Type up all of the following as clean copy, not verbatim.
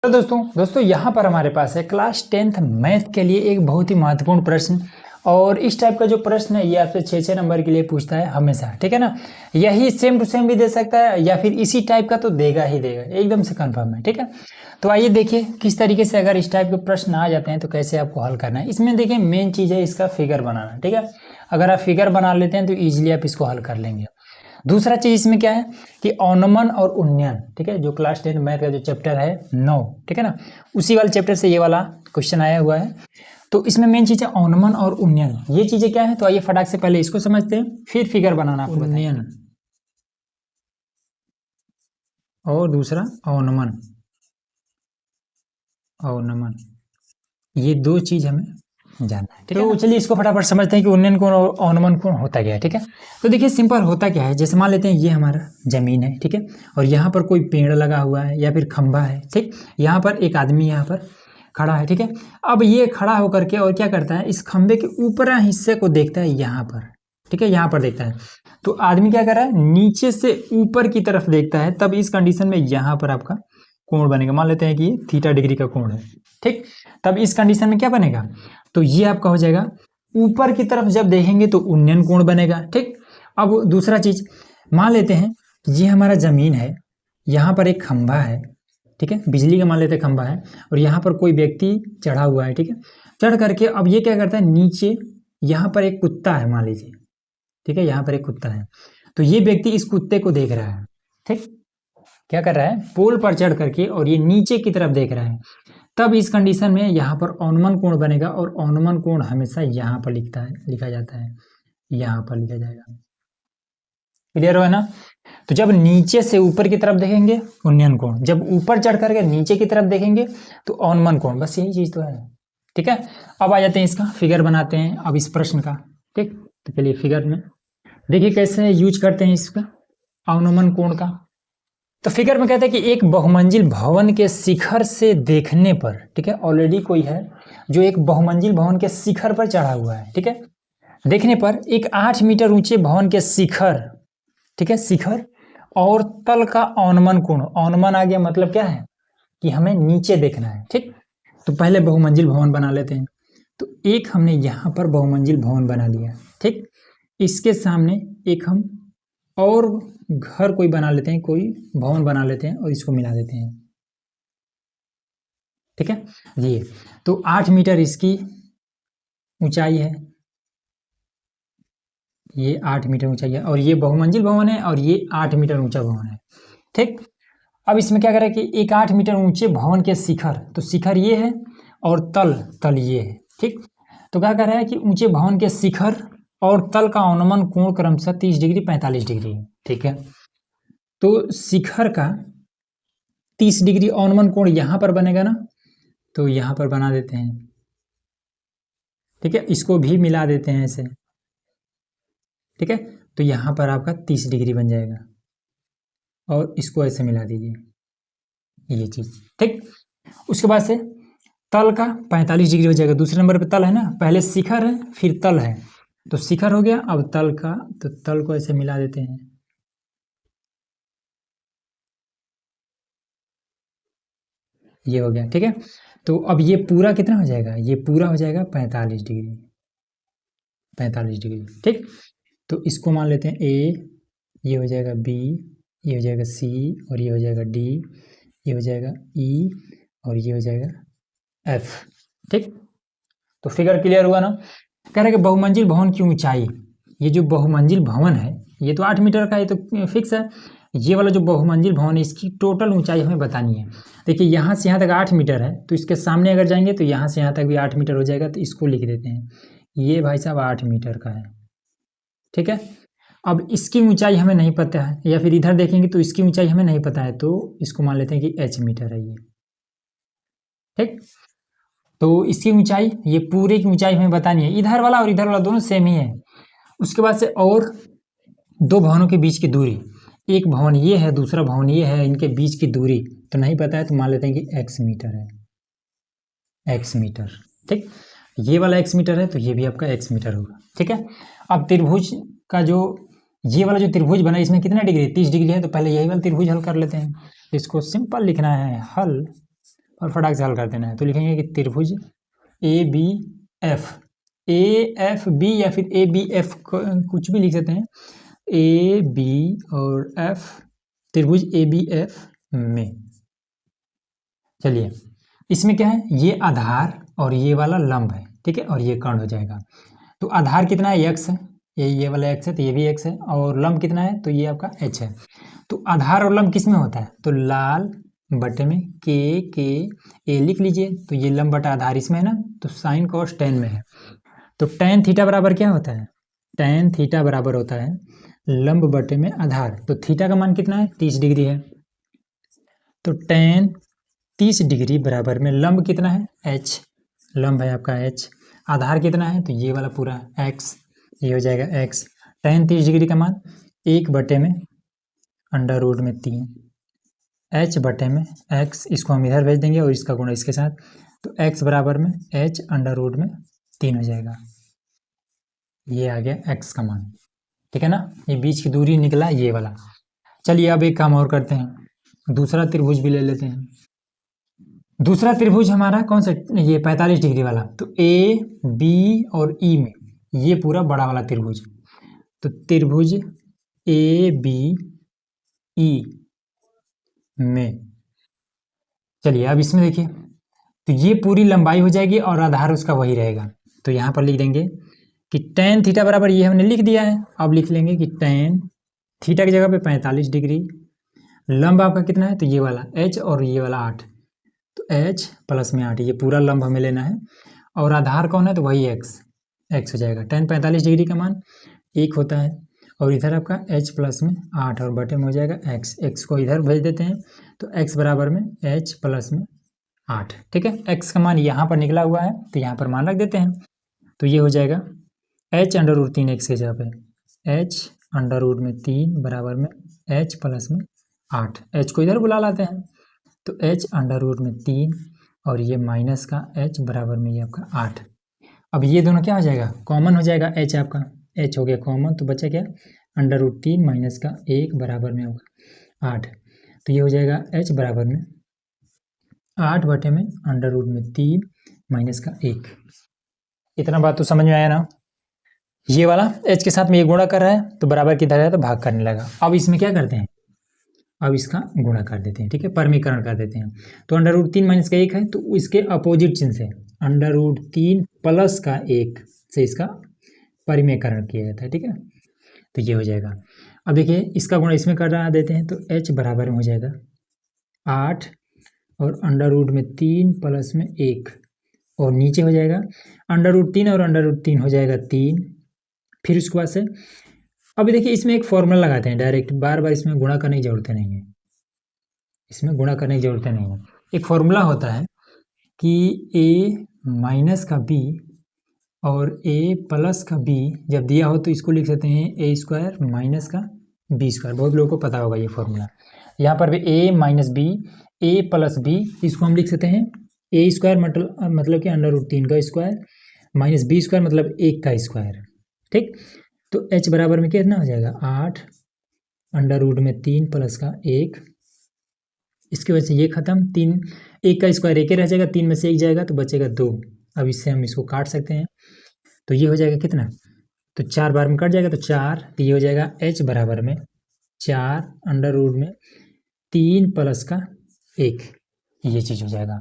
तो दोस्तों यहाँ पर हमारे पास है क्लास 10th मैथ के लिए एक बहुत ही महत्वपूर्ण प्रश्न। और इस टाइप का जो प्रश्न है ये आपसे 6 नंबर के लिए पूछता है हमेशा, ठीक है ना। यही सेम टू सेम भी दे सकता है या फिर इसी टाइप का तो देगा ही देगा, एकदम से कंफर्म है, ठीक है। तो आइए देखिए किस तरीके से अगर इस टाइप के प्रश्न आ जाते हैं तो कैसे आपको हल करना है। इसमें देखिए मेन चीज़ है इसका फिगर बनाना, ठीक है। अगर आप फिगर बना लेते हैं तो ईजिली आप इसको हल कर लेंगे। दूसरा चीज इसमें क्या है कि अवनमन और उन्नयन, ठीक है, जो क्लास 10 मैथ का जो चैप्टर है 9, ठीक है ना, उसी वाले चैप्टर से ये वाला क्वेश्चन आया हुआ है। तो इसमें मेन चीज है अवनमन और उन्नयन, ये चीजें क्या है। तो आइए फटाक से पहले इसको समझते हैं फिर फिगर बनाना आपको उन्नयन और दूसरा अवनमन। अवनमन ये दो चीज हमें जानना है, ठीक है। तो चलिए इसको फटाफट समझते हैं कि उन्नयन कोण और अवनमन कोण होता क्या है, ठीक है। तो देखिए सिंपल होता क्या है, जैसे मान लेते हैं ये हमारा जमीन है, ठीक है, और यहाँ पर कोई पेड़ लगा हुआ है या फिर खंभा है, ठीक। यहाँ पर एक आदमी यहाँ पर खड़ा है, ठीक है। अब ये खड़ा होकर के और क्या करता है, इस खंभे के ऊपर हिस्से को देखता है यहाँ पर, ठीक है, यहाँ पर देखता है। तो आदमी क्या कर रहा है, नीचे से ऊपर की तरफ देखता है, तब इस कंडीशन में यहाँ पर आपका कोण बनेगा। मान लेते हैं कि थीटा डिग्री का कोण है, ठीक। तब इस कंडीशन में क्या बनेगा, तो ये आपका हो जाएगा ऊपर की तरफ जब देखेंगे तो उन्नयन कोण बनेगा, ठीक। अब दूसरा चीज मान लेते हैं ये हमारा जमीन है, यहाँ पर एक खंभा है, ठीक है, बिजली का मान लेते हैं खंभा है, और यहाँ पर कोई व्यक्ति चढ़ा हुआ है, ठीक है। चढ़ करके अब ये क्या करता है, नीचे यहाँ पर एक कुत्ता है मान लीजिए, ठीक है, यहाँ पर एक कुत्ता है। तो ये व्यक्ति इस कुत्ते को देख रहा है, ठीक, क्या कर रहा है, पोल पर चढ़ करके और ये नीचे की तरफ देख रहा है। तब इस कंडीशन में यहाँ पर अवनमन कोण बनेगा, और अवनमन कोण हमेशा यहाँ पर लिखा जाता है, यहाँ पर लिखा जाएगा। क्लियर हो है ना। तो जब नीचे से ऊपर की तरफ देखेंगे उन्नयन कोण, जब ऊपर चढ़ करके नीचे की तरफ देखेंगे तो अवनमन कोण, बस यही चीज तो है, ठीक है। अब आ जाते हैं इसका फिगर बनाते हैं अब इस प्रश्न का, ठीक। तो चलिए फिगर में देखिए कैसे यूज करते हैं इसका अवनमन कोण का। तो फिगर में कहते हैं कि एक बहुमंजिल भवन के शिखर से देखने पर, ठीक है, ऑलरेडी कोई है जो एक बहुमंजिल भवन के शिखर पर चढ़ा हुआ है, ठीक है। देखने पर एक 8 मीटर ऊंचे भवन के शिखर, ठीक है, शिखर और तल का अवनमन कोण, अवनमन आ गया मतलब क्या है कि हमें नीचे देखना है, ठीक। तो पहले बहुमंजिल भवन बना लेते हैं। तो एक हमने यहाँ पर बहुमंजिल भवन बना लिया, ठीक। इसके सामने एक हम और घर कोई बना लेते हैं, कोई भवन बना लेते हैं और इसको मिला देते हैं, ठीक है। ये तो 8 मीटर इसकी ऊंचाई है, ये 8 मीटर ऊंचाई है, और ये बहुमंजिल भवन है और ये 8 मीटर ऊंचा भवन है, ठीक। अब इसमें क्या करें कि एक 8 मीटर ऊंचे भवन के शिखर, तो शिखर ये है और तल ये है, ठीक। तो क्या कर रहा है कि ऊंचे भवन के शिखर और तल का अवनमन कोण क्रमशः 30 डिग्री 45 डिग्री, ठीक है। तो शिखर का 30 डिग्री अवनमन कोण यहाँ पर बनेगा ना, तो यहाँ पर बना देते हैं, ठीक है, इसको भी मिला देते हैं ऐसे, ठीक है। तो यहाँ पर आपका 30 डिग्री बन जाएगा और इसको ऐसे मिला दीजिए, ये चीज, ठीक। उसके बाद से तल का 45 डिग्री हो जाएगा। दूसरे नंबर पे तल है ना, पहले शिखर है फिर तल है, तो शिखर हो गया, अब तल का, तो तल को ऐसे मिला देते हैं, ये हो गया, ठीक है। तो अब ये पूरा कितना हो जाएगा, ये पूरा हो जाएगा 45 डिग्री, 45 डिग्री, ठीक। तो इसको मान लेते हैं ए, ये हो जाएगा बी, ये हो जाएगा सी, और ये हो जाएगा डी, ये हो जाएगा ई, और ये हो जाएगा एफ, ठीक। तो फिगर क्लियर हुआ ना। कह रहे कि बहुमंजिल भवन की ऊंचाई, ये जो बहुमंजिल भवन है ये तो 8 मीटर का है, तो फिक्स है। ये वाला जो बहुमंजिल भवन है इसकी टोटल ऊंचाई हमें बतानी है। देखिए यहाँ से यहाँ तक 8 मीटर है, तो इसके सामने अगर जाएंगे तो यहाँ से यहाँ तक भी 8 मीटर हो जाएगा, तो इसको लिख देते हैं, ये भाई साहब 8 मीटर का है, ठीक है। अब इसकी ऊंचाई हमें नहीं पता है, या फिर इधर देखेंगे तो इसकी ऊंचाई हमें नहीं पता है, तो इसको मान लेते हैं कि h मीटर है ये, ठीक। तो इसकी ऊंचाई, ये पूरे की ऊंचाई हमें बतानी है, इधर वाला और इधर वाला दोनों सेम ही है। उसके बाद से और दो भवनों के बीच की दूरी, एक भवन ये है दूसरा भवन ये है, इनके बीच की दूरी तो नहीं पता है, तो मान लेते हैं कि x मीटर है, x मीटर, ठीक। ये वाला x मीटर है तो ये भी आपका x मीटर होगा, ठीक है। अब त्रिभुज का जो ये वाला जो त्रिभुज बना इसमें कितना डिग्री, 30 डिग्री है, तो पहले यही वाला त्रिभुज हल कर लेते हैं। इसको सिंपल लिखना है, हल और फटाक से हल कर देना है। तो लिखेंगे कि त्रिभुज ABF या फिर ABF कुछ भी लिख सकते हैं, AB और F, त्रिभुज ABF में। चलिए इसमें क्या है, ये आधार और ये वाला लंब है, ठीक है, और ये कर्ण हो जाएगा। तो आधार कितना है, x है, ये वाला x है, तो ये भी x है, और लंब कितना है, तो ये आपका h है। तो आधार और लंब किस में होता है, तो लाल बटे में के ए लिख लीजिए। तो ये लंब बटा आधार इसमें है ना, तो साइन कॉस टेन में है। तो टेन थीटा बराबर क्या होता है, टेन थीटा बराबर होता है लंब बटे में आधार। तो थीटा का मान कितना है, 30 डिग्री है। तो टेन 30 डिग्री बराबर में लंब कितना है, h, लंब है आपका h, आधार कितना है, तो ये वाला पूरा x, ये हो जाएगा x। टेन 30 डिग्री का मान 1 बटे में अंडर रूट में 3, h बटे में x, इसको हम इधर भेज देंगे और इसका गुणा इसके साथ, तो x बराबर में h अंडर रूट में 3 हो जाएगा। ये आ गया x का मान, ठीक है ना, ये बीच की दूरी निकला ये वाला। चलिए अब एक काम और करते हैं, दूसरा त्रिभुज भी ले लेते हैं। दूसरा त्रिभुज हमारा कौन सा, ये 45 डिग्री वाला। तो A, B और E में ये पूरा बड़ा वाला त्रिभुज, तो त्रिभुज ABE में। चलिए अब इसमें देखिए, तो ये पूरी लंबाई हो जाएगी और आधार उसका वही रहेगा। तो यहाँ पर लिख देंगे कि टेन थीटा बराबर, ये हमने लिख दिया है। अब लिख लेंगे कि टेन थीटा की जगह पे 45 डिग्री, लंब आपका कितना है, तो ये वाला h और ये वाला 8, तो h प्लस में 8, ये पूरा लंब हमें लेना है। और आधार कौन है, तो वही x हो जाएगा। टेन 45 डिग्री का मान 1 होता है, और इधर आपका h प्लस में 8 और बटे में हो जाएगा x को इधर भेज देते हैं, तो x बराबर में h प्लस में 8, ठीक है। x का मान यहाँ पर निकला हुआ है, तो यहाँ पर मान रख देते हैं। तो ये हो जाएगा h अंडर रूट 3x के जगह पे h अंडर रूट में 3 बराबर में h प्लस में 8, h को इधर बुला लाते हैं, तो h अंडर रूट में 3 और ये माइनस का h बराबर में ये आपका 8। अब ये दोनों क्या हो जाएगा, कॉमन हो जाएगा, h आपका h हो गया कॉमन, तो बचा क्या, अंडर रूट 3 माइनस का 1 बराबर में होगा 8। तो ये हो जाएगा h बराबर में 8 बटे में अंडर रूट में 3 माइनस का 1। इतना बात तो समझ में आया ना। ये वाला h के साथ में ये गुणा कर रहा है, तो बराबर किधर है, तो भाग करने लगा। अब इसमें क्या करते हैं, अब इसका गुणा कर देते हैं, ठीक है, परमीकरण कर देते हैं। तो अंडर रूट 3 माइनस का 1 है, तो इसके अपोजिट चिन्ह से अंडर रूट 3 प्लस का 1 से इसका परिमेयकरण किया जाता है, ठीक है। तो ये हो जाएगा। अब देखिए इसका गुणा इसमें कर रहा देते हैं, तो h बराबर में हो जाएगा 8 और अंडर रूट में 3 प्लस में 1, और नीचे हो जाएगा अंडर रूट 3 और अंडर रूट 3 हो जाएगा 3। फिर उसके बाद से अभी देखिए इसमें एक फॉर्मूला लगाते हैं डायरेक्ट, बार बार इसमें गुणा करने की जरूरत नहीं है, इसमें गुणा करने की जरूरत नहीं है। एक फॉर्मूला होता है कि a माइनस का b और a प्लस का b जब दिया हो तो इसको लिख सकते हैं a स्क्वायर माइनस का b स्क्वायर। बहुत लोगों को पता होगा ये फॉर्मूला। यहाँ पर भी a minus b, a plus b, इसको हम लिख सकते हैं a स्क्वायर मतलब कि अंडर रूट 3 का स्क्वायर माइनस b स्क्वायर मतलब 1 का स्क्वायर, ठीक। तो h बराबर में कितना हो जाएगा 8 अंडर रूट में 3 प्लस का 1, इसकी वजह से ये खत्म, 3 1 का स्क्वायर 1 ही रह जाएगा, 3 में से 1 जाएगा तो बचेगा 2। अब इससे हम इसको काट सकते हैं, तो ये हो जाएगा कितना, तो 4 बार में कट जाएगा, तो 4, तो ये हो जाएगा h बराबर में 4 अंडर रूट में 3 प्लस का 1, ये चीज़ हो जाएगा।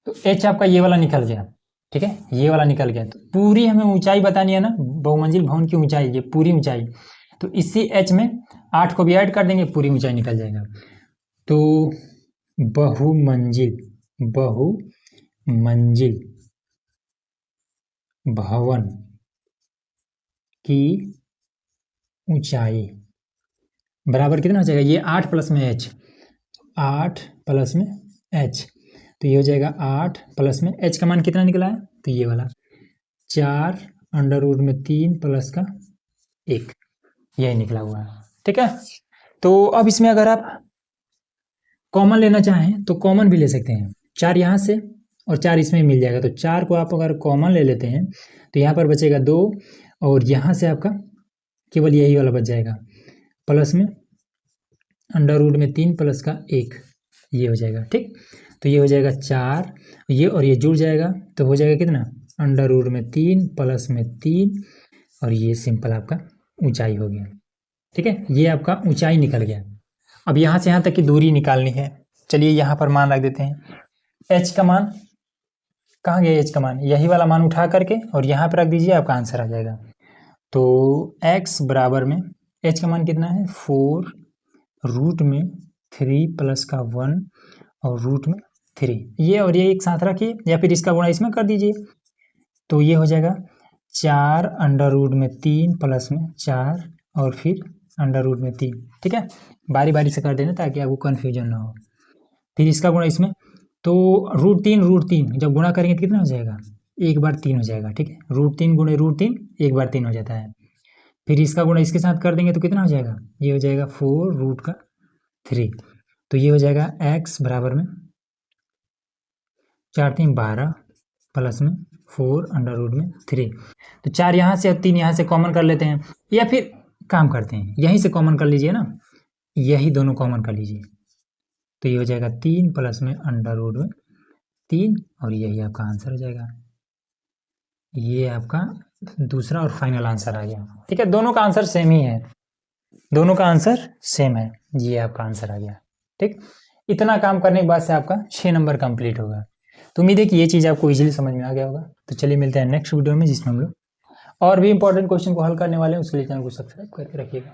तो h आपका ये वाला निकल गया, ठीक है, ये वाला निकल गया। तो पूरी हमें ऊंचाई बतानी है ना, बहुमंजिल भवन की ऊंचाई, ये पूरी ऊंचाई, तो इसी h में 8 को भी ऐड कर देंगे, पूरी ऊंचाई निकल जाएगा। तो बहुमंजिल भवन की ऊंचाई बराबर कितना हो जाएगा, ये 8 प्लस में h, 8 प्लस में h, तो ये हो जाएगा 8 प्लस में h का मान कितना निकला है, तो ये वाला 4 अंडर रूट में 3 प्लस का 1, यही निकला हुआ है, ठीक है। तो अब इसमें अगर आप कॉमन लेना चाहें तो कॉमन भी ले सकते हैं, 4 यहाँ से और 4 इसमें मिल जाएगा। तो 4 को आप अगर कॉमन ले लेते हैं तो यहाँ पर बचेगा 2, और यहाँ से आपका केवल यही वाला बच जाएगा, प्लस में अंडर रूट में 3 प्लस का 1, ये हो जाएगा, ठीक। तो ये हो जाएगा 4, ये और ये जुड़ जाएगा तो हो जाएगा कितना, अंडर रूट में 3 प्लस में 3 और ये सिंपल आपका ऊंचाई हो गया। ठीक है, ये आपका ऊंचाई निकल गया। अब यहाँ से यहाँ तक की दूरी निकालनी है। चलिए यहाँ पर मान रख देते हैं। एच का मान कहाँ गया, एच का मान यही वाला मान उठा करके और यहाँ पर रख दीजिए, आपका आंसर आ जाएगा। तो x बराबर में h का मान कितना है 4 रूट में 3 प्लस का 1 और रूट में 3, ये और ये एक साथ रखिए या फिर इसका गुणा इसमें कर दीजिए। तो ये हो जाएगा 4 अंडर रूट में 3 प्लस में 4 और फिर अंडर रूट में 3। ठीक है, बारी बारी से कर देना ताकि आपको कन्फ्यूजन ना हो। फिर इसका गुणा इसमें, तो रूट तीन जब गुणा करेंगे तो कितना हो जाएगा, एक बार 3 हो जाएगा। ठीक है, रूट 3 गुणे रूट 3 एक बार 3 हो जाता है। फिर इसका गुणा इसके साथ कर देंगे तो कितना हो जाएगा, ये हो जाएगा 4 रूट का 3। तो ये हो जाएगा x बराबर में 4 3 12 प्लस में 4 अंडर रूट में 3। तो 4 यहाँ से और 3 यहाँ से कॉमन कर लेते हैं, या फिर काम करते हैं यहीं से कॉमन कर लीजिए ना, यही दोनों कॉमन कर लीजिए। तो ये हो जाएगा 3 प्लस में अंडर रूट में 3 और यही आपका आंसर हो जाएगा। ये आपका दूसरा और फाइनल आंसर आ गया। ठीक है, दोनों का आंसर सेम ही है, दोनों का आंसर सेम है, ये आपका आंसर आ गया। ठीक, इतना काम करने के बाद से आपका 6 नंबर कंप्लीट होगा। तो उम्मीद है कि ये चीज़ आपको इजीली समझ में आ गया होगा। तो चलिए मिलते हैं नेक्स्ट वीडियो में, जिसमें हम लोग और भी इंपॉर्टेंट क्वेश्चन को हल करने वाले हैं। उसके लिए चैनल को सब्सक्राइब करके रखिएगा।